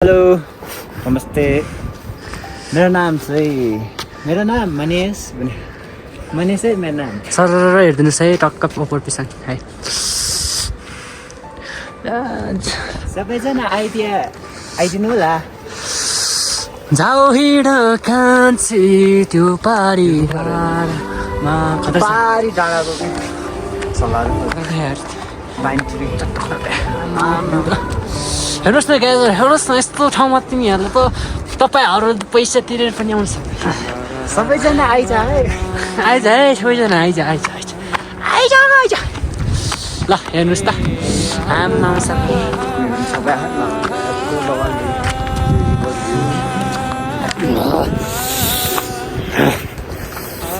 hello नमस्ते मेरो नाम मनिष मनिष है मेरो नाम सर हेरिदिनुहोस् है टक्क ओपर पिछाडि है सबैजना आइदिनु होला जाऊ हिँड कान्छी त्यो पारी डाँडामा पारी डाँडाको सल्लाह हेर्नुहोस् न गाइज हेर्नुहोस् न यस्तो ठाउँमा तिमीहरूले त तपाईँहरू पैसा तिरेर पनि आउनु सक्दैन सबैजना आइज है आइज है सबैजना आइज ल हेर्नुहोस् त आम्मा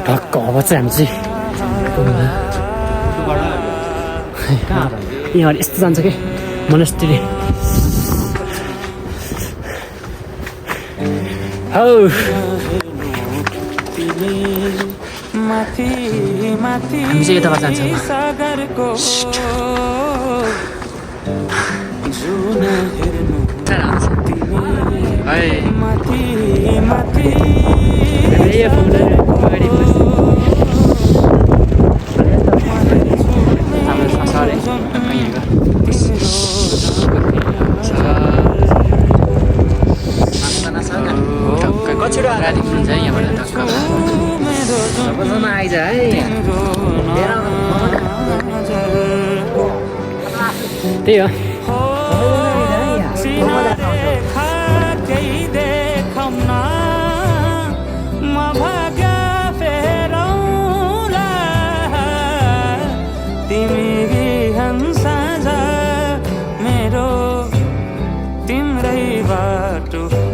ढक्क अब चाहिँ हामी चाहिँ यहाँ यस्तो जान्छ कि मोनेस्ट्री हौ हामी चाहिँ यताबाट जान्छौँ सबैजना आइज है त्यही हो तिम्रै बाटो